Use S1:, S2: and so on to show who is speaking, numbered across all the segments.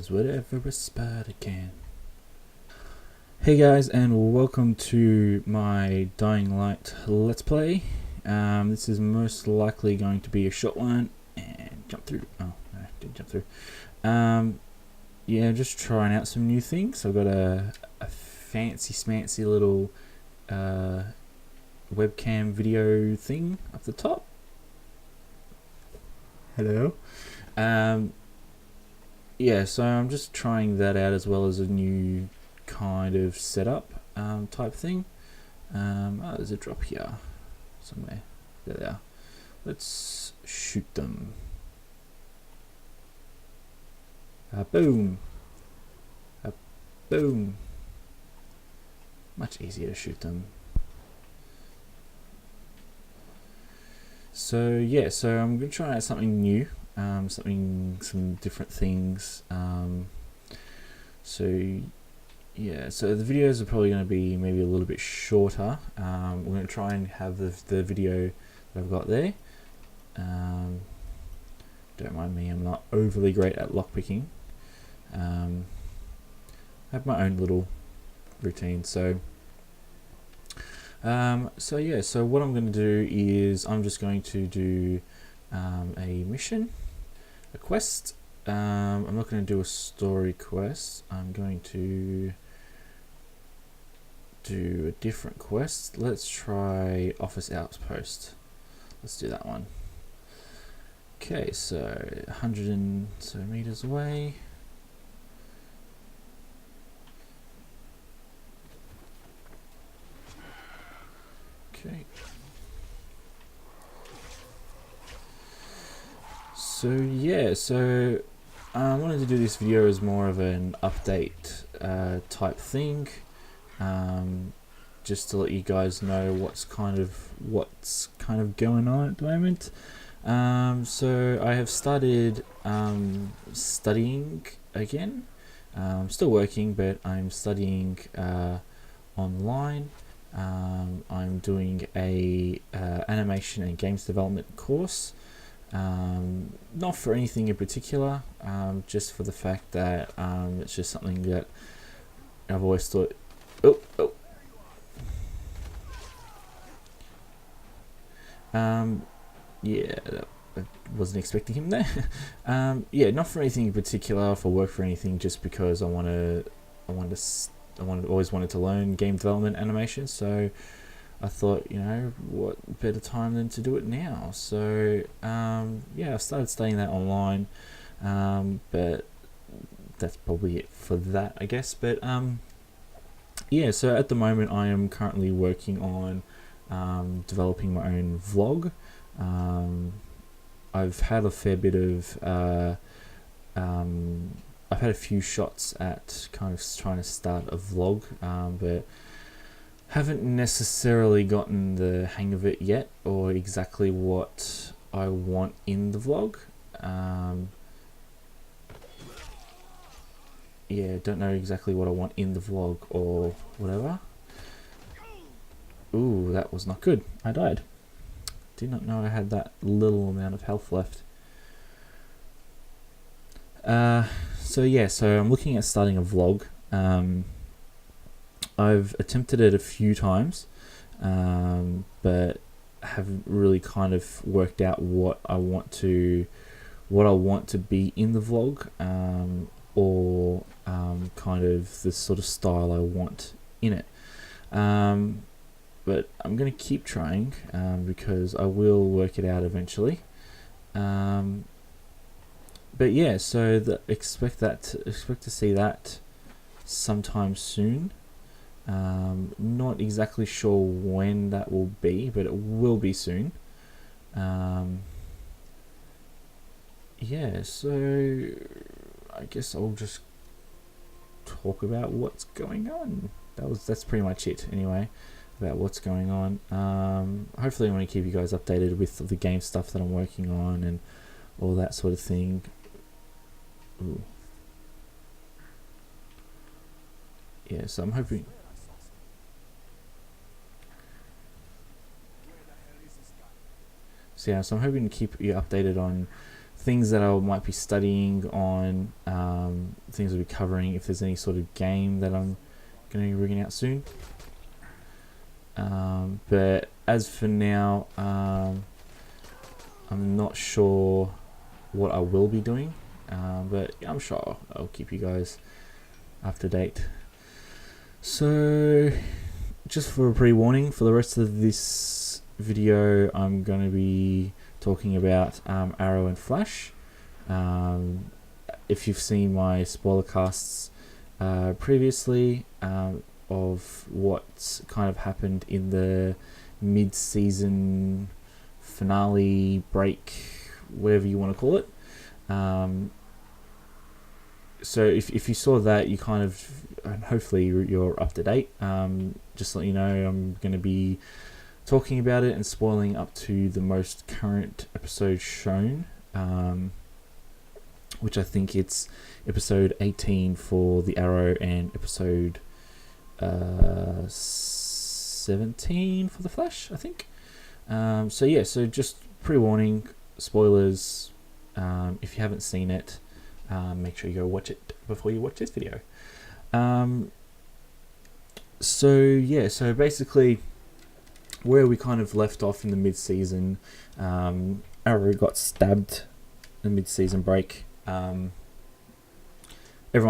S1: does whatever a spider can. Hey guys, and welcome to my Dying Light Let's Play. This is most likely going to be a short one. And jump through. Oh, no, I didn't jump through. Yeah, just trying out some new things. I've got a fancy smancy little webcam video thing up the top. Hello. Yeah, so I'm just trying that out as well as a new kind of setup type thing. Oh, there's a drop here somewhere. There they are. Let's shoot them. Boom. Boom. Much easier to shoot them. So yeah, so I'm going to try out something new. Some different things. So yeah, so the videos are probably going to be maybe a little bit shorter. We're going to try and have the video that I've got there. Don't mind me, I'm not overly great at lockpicking. I have my own little routine. So yeah, so what I'm going to do is I'm just going to do a mission, a quest. I'm not going to do a story quest. I'm going to do a different quest. Let's try Office Outpost. Let's do that one. Okay, so 100 and so meters away. Okay. So yeah, so I wanted to do this video as more of an update type thing, just to let you guys know what's kind of going on at the moment. So I have started studying again. I'm still working, but I'm studying online. I'm doing a animation and games development course. Not for anything in particular, just for the fact that it's just something that I've always thought. Yeah, I wasn't expecting him there. Yeah, not for anything in particular, for work, for anything, just because I always wanted to learn game development animation. So I thought, you know, what better time than to do it now? So yeah, I started studying that online, but that's probably it for that, I guess. But yeah, so at the moment I am currently working on developing my own vlog. I've had a fair bit of I've had a few shots at kind of trying to start a vlog, but haven't necessarily gotten the hang of it yet, or exactly what I want in the vlog. Yeah, don't know exactly what I want in the vlog or whatever. Ooh, that was not good. I died. Did not know I had that little amount of health left. So yeah, so I'm looking at starting a vlog. I've attempted it a few times, but haven't really kind of worked out what I want to be in the vlog, or kind of the sort of style I want in it. But I'm going to keep trying, because I will work it out eventually. But yeah, so expect to see that sometime soon. Not exactly sure when that will be, but it will be soon. Yeah, so I guess I'll just talk about what's going on. That's pretty much it anyway, about what's going on. Hopefully I want to keep you guys updated with the game stuff that I'm working on and all that sort of thing. Ooh. Yeah, so I'm hoping. So yeah, so I'm hoping to keep you updated on things that I might be studying on, things I'll be covering if there's any sort of game that I'm going to be bringing out soon. But as for now, I'm not sure what I will be doing, but I'm sure I'll keep you guys up to date. So just for a pre-warning, for the rest of this video I'm going to be talking about Arrow and Flash. If you've seen my spoiler casts previously of what kind of happened in the mid-season finale break, whatever you want to call it, so if you saw that, you kind of, hopefully you're up to date. Just to let you know, I'm going to be talking about it and spoiling up to the most current episode shown, which I think it's episode 18 for the Arrow and episode 17 for the Flash, I think. So yeah, so just pre-warning, spoilers. If you haven't seen it, make sure you go watch it before you watch this video. So yeah, so basically where we kind of left off in the mid-season, Arrow got stabbed in the mid-season break. Everyone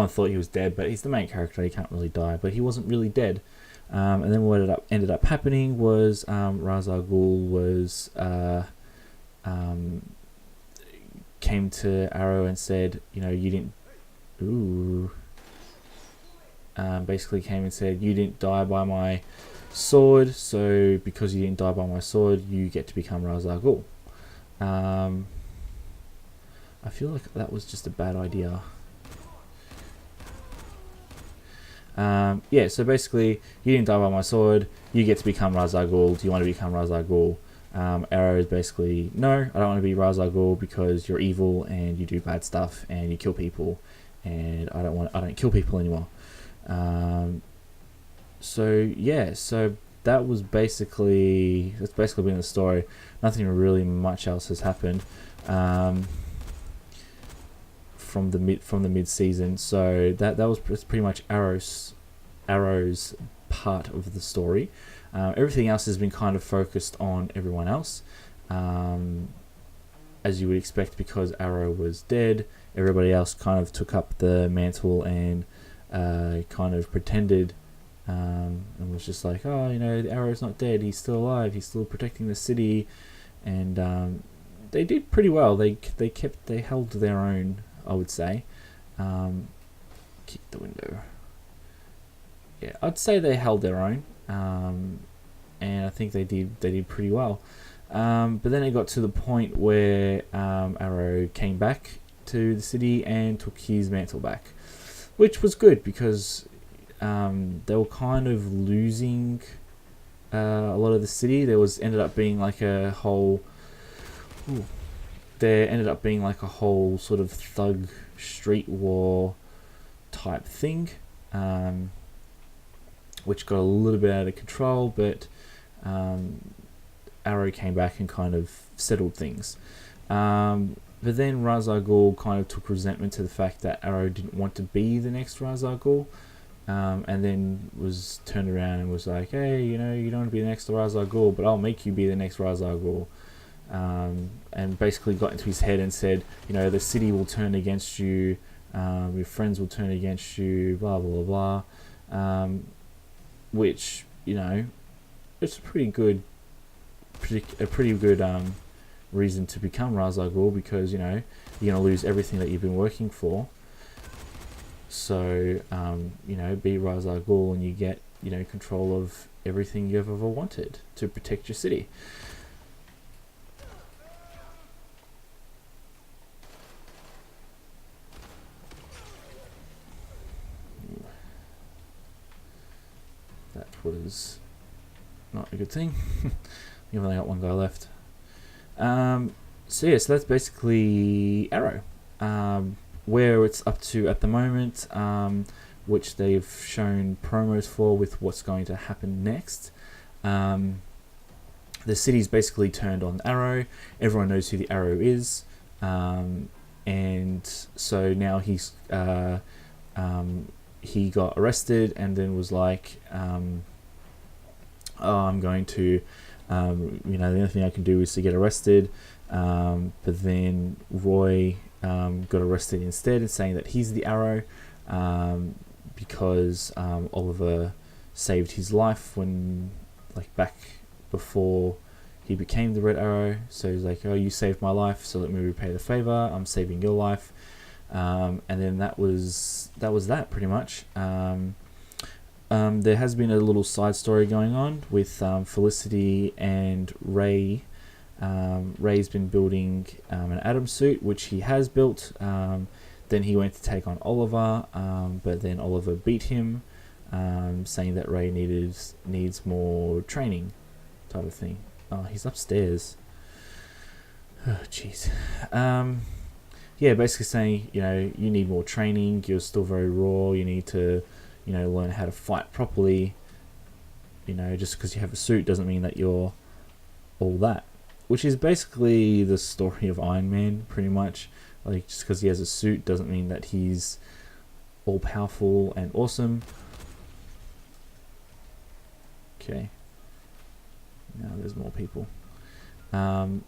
S1: thought he was dead, but he's the main character, he can't really die, but he wasn't really dead. And then what ended up happening was Ra's al Ghul was came to Arrow and said, you know, you didn't. Basically came and said, you didn't die by my sword, so because you didn't die by my sword, you get to become Ra's al Ghul. I feel like that was just a bad idea. Yeah, so basically, you didn't die by my sword, you get to become Ra's al Ghul. Do you want to become Ra's al Ghul? Arrow is basically, no, I don't want to be Ra's al Ghul because you're evil and you do bad stuff and you kill people, and I don't kill people anymore. So yeah, so that's basically been the story. Nothing really much else has happened from the mid season. So that was pretty much Arrow's part of the story. Everything else has been kind of focused on everyone else, as you would expect, because Arrow was dead. Everybody else kind of took up the mantle and kind of pretended and was just like, oh, you know, the Arrow's not dead, he's still alive, he's still protecting the city. And they did pretty well. They held their own, I would say. Kick the window. Yeah, I'd say they held their own, and I think they did pretty well. But then it got to the point where Arrow came back to the city and took his mantle back, which was good because they were kind of losing a lot of the city. There ended up being like a whole sort of thug street war type thing, which got a little bit out of control, but Arrow came back and kind of settled things. But then Ra's al Ghul kind of took resentment to the fact that Arrow didn't want to be the next Ra's al Ghul, and then was turned around and was like, hey, you know, you don't want to be the next Ra's al Ghul, but I'll make you be the next Ra's al Ghul. And basically got into his head and said, you know, the city will turn against you, your friends will turn against you, blah blah blah, which, you know, it's a pretty good reason to become Ra's al Ghul, because, you know, you're gonna lose everything that you've been working for. So you know, be Ra's al Ghul and you get, you know, control of everything you've ever wanted to protect your city. That was not a good thing. You've only got one guy left. So yeah, so that's basically Arrow, where it's up to at the moment, which they've shown promos for with what's going to happen next. The city's basically turned on Arrow. Everyone knows who the Arrow is. and so now he got arrested and then was like, oh, I'm going to, the only thing I can do is to get arrested. But then Roy got arrested instead, and saying that he's the Arrow, because Oliver saved his life when, like, back before he became the Red Arrow. So he's like, oh, you saved my life, so let me repay the favor. I'm saving your life. And then that was that pretty much. There has been a little side story going on with Felicity and Ray. Ray's been building an Atom suit, which he has built. Then he went to take on Oliver, but then Oliver beat him, saying that Ray needs more training, type of thing. Oh, he's upstairs. Oh, jeez. Yeah, basically saying, you need more training. You're still very raw. You need to, learn how to fight properly. Just because you have a suit doesn't mean that you're all that. Which is basically the story of Iron Man, pretty much. Like, just because he has a suit doesn't mean that he's all powerful and awesome. Okay. Now there's more people. So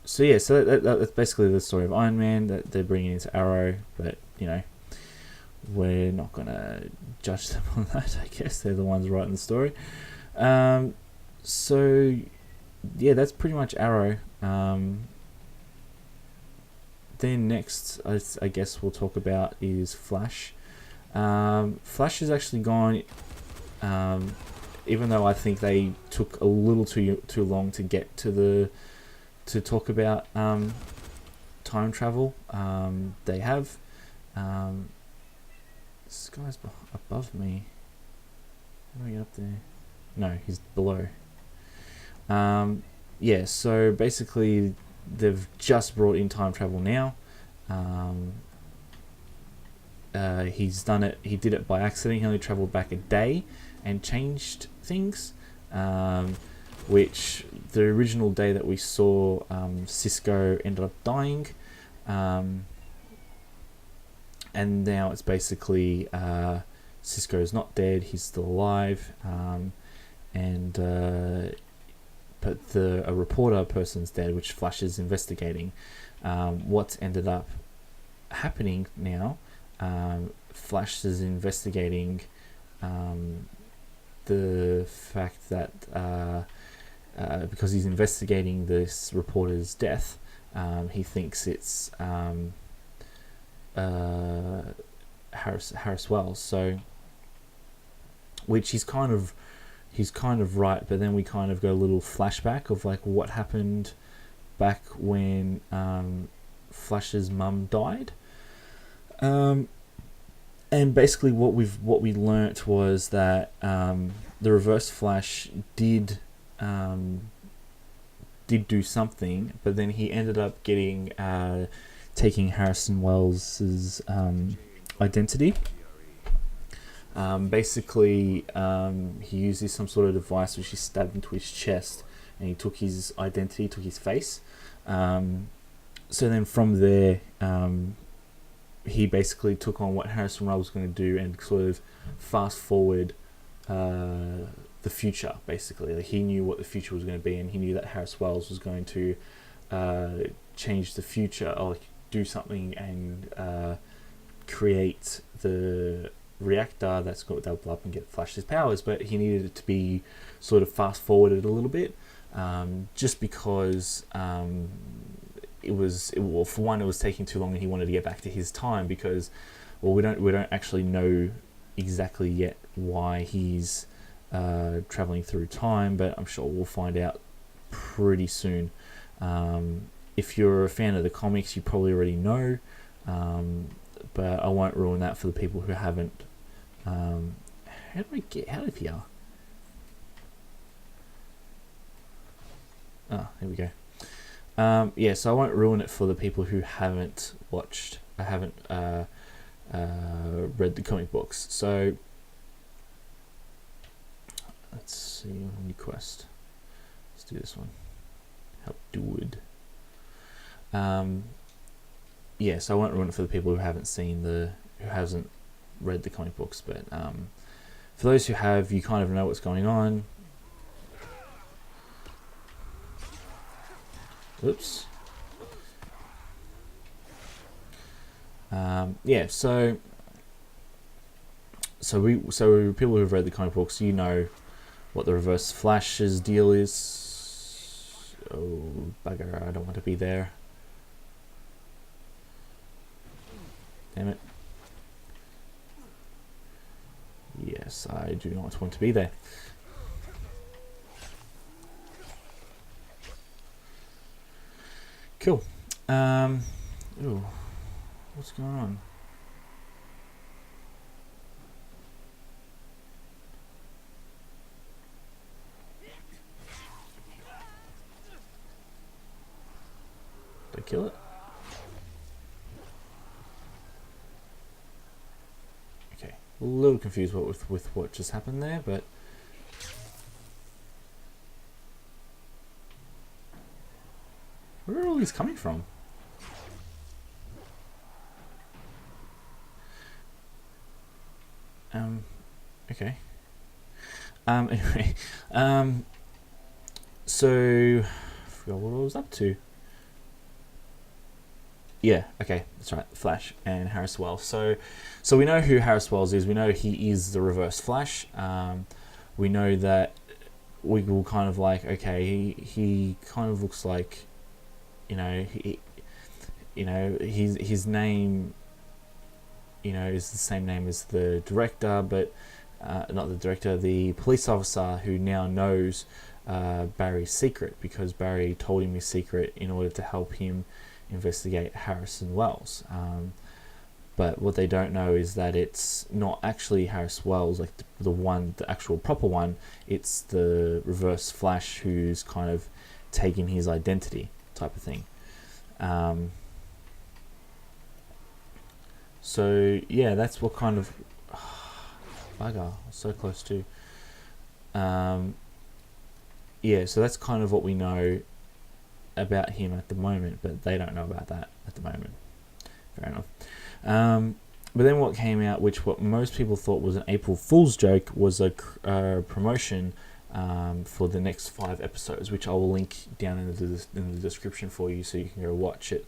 S1: that's basically the story of Iron Man that they're bringing into Arrow, but we're not gonna judge them on that. I guess they're the ones writing the story. So yeah, that's pretty much Arrow. Then next, I guess we'll talk about is Flash. Flash has actually gone. Even though I think they took a little too long to get to talk about time travel. They have. This guy's above me. How do I get up there? No, he's below. So basically they've just brought in time travel now. He's done it. He did it by accident. He only traveled back a day and changed things, which the original day that we saw, Cisco ended up dying, and now it's basically Cisco's not dead, he's still alive, but a reporter person's dead, which Flash is investigating. What's ended up happening now, Flash is investigating the fact that because he's investigating this reporter's death, he thinks it's Harris Wells. So, which he's kind of right, but then we kind of go a little flashback of like what happened back when Flash's mum died. And basically what we learnt was that the Reverse Flash did do something, but then he ended up taking Harrison Wells's identity. Basically, he used some sort of device which he stabbed into his chest, and he took his identity, took his face. So then from there, he basically took on what Harrison Wells was going to do and sort of fast forward the future, basically. Like, he knew what the future was going to be, and he knew that Harris Wells was going to change the future, or like, do something and create the reactor that'll blow up and get Flash's powers. But he needed it to be sort of fast forwarded a little bit, just because for one, it was taking too long, and he wanted to get back to his time, because we don't actually know exactly yet why he's traveling through time, but I'm sure we'll find out pretty soon. If you're a fan of the comics, you probably already know, but I won't ruin that for the people who haven't. How do I get out of here? Here we go. So I won't ruin it for the people who haven't watched. I haven't read the comic books. So let's see, new quest. Let's do this one. Help Dude. Yeah, so I won't ruin it for the people who hasn't read the comic books, but for those who have, you kind of know what's going on. Oops. Yeah, so people who've read the comic books, you know what the Reverse Flash's deal is. Oh bugger! I don't want to be there. Damn it. Yes, I do not want to be there. Cool. Ooh, what's going on? Did I kill it? Okay, a little confused with what just happened there, but where are all these coming from? Okay. Anyway, so I forgot what I was up to. Yeah, okay, that's right. Flash and Harris Wells. So we know who Harris Wells is. We know he is the Reverse Flash. We know that we will kind of like, okay, he kind of looks like, his name, is the same name as the director, but not the director, the police officer who now knows Barry's secret, because Barry told him his secret in order to help him investigate Harrison Wells. But what they don't know is that it's not actually Harris Wells, like the actual proper one. It's the Reverse Flash who's kind of taking his identity, type of thing. So yeah, that's what kind of bugger, so close to. Yeah, so that's kind of what we know about him at the moment, but they don't know about that at the moment. Fair enough. But then what came out, which what most people thought was an April Fool's joke, was a promotion for the next 5 episodes, which I will link down in the description for you, so you can go watch it.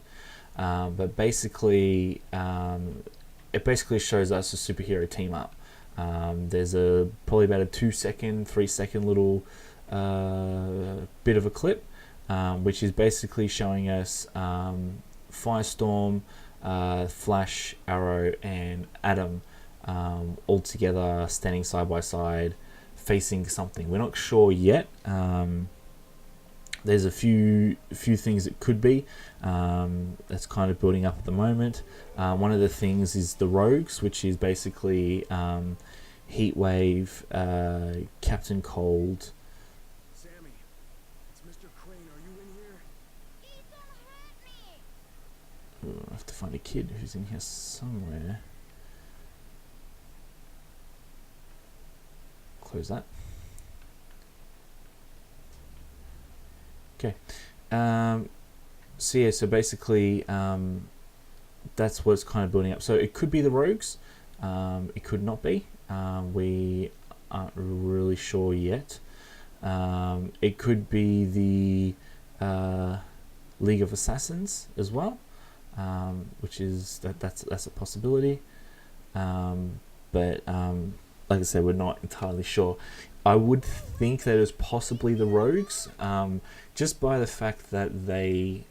S1: But basically, it basically shows us a superhero team up. There's probably about a 2-second, 3-second little bit of a clip, which is basically showing us Firestorm, Flash, Arrow, and Atom all together, standing side by side, facing something. We're not sure yet. There's a few things it could be that's kind of building up at the moment. One of the things is the Rogues, which is basically Heatwave, Captain Cold.
S2: Sammy, it's Mr. Crane. Are you in here?
S3: He's gonna hurt me.
S1: Ooh, I have to find a kid who's in here somewhere. Close that. Okay. So yeah, so basically that's what's kind of building up. So it could be the Rogues, it could not be. We aren't really sure yet. It could be the League of Assassins as well, which is that's a possibility. But like I said, we're not entirely sure. I would think that it's possibly the Rogues, just by the fact that they're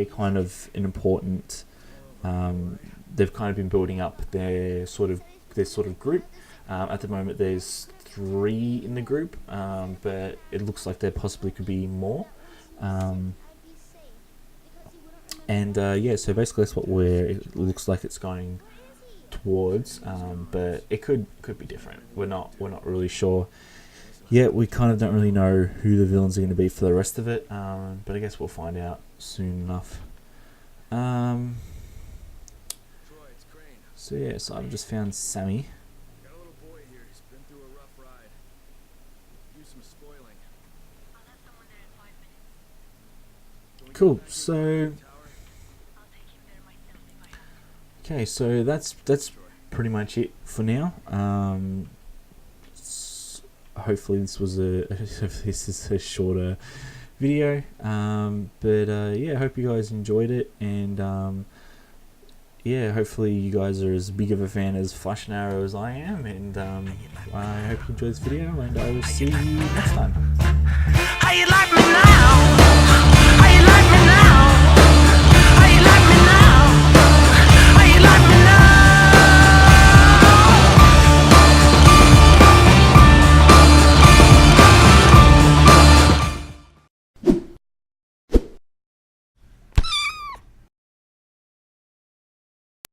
S1: kind of an important. They've kind of been building up their sort of group. At the moment, there's 3 in the group, but it looks like there possibly could be more. And yeah, so basically that's what it looks like it's going towards, but it could be different. We're not really sure yet. We kind of don't really know who the villains are going to be for the rest of it, but I guess we'll find out soon enough.
S2: Troy, it's Crane.
S1: So yeah, so I've just found Sammy.
S2: Got a little boy here. He's been through a rough ride. Use some spoiling.
S3: I'll have someone there in 5 minutes.
S2: Can
S1: Cool. So, okay, so that's pretty much it for now. Hopefully this was this is a shorter video. Yeah, I hope you guys enjoyed it, and yeah, hopefully you guys are as big of a fan as Flash and Arrow as I am, and I hope you enjoyed this video, and I will see you next time.
S3: How you like me now?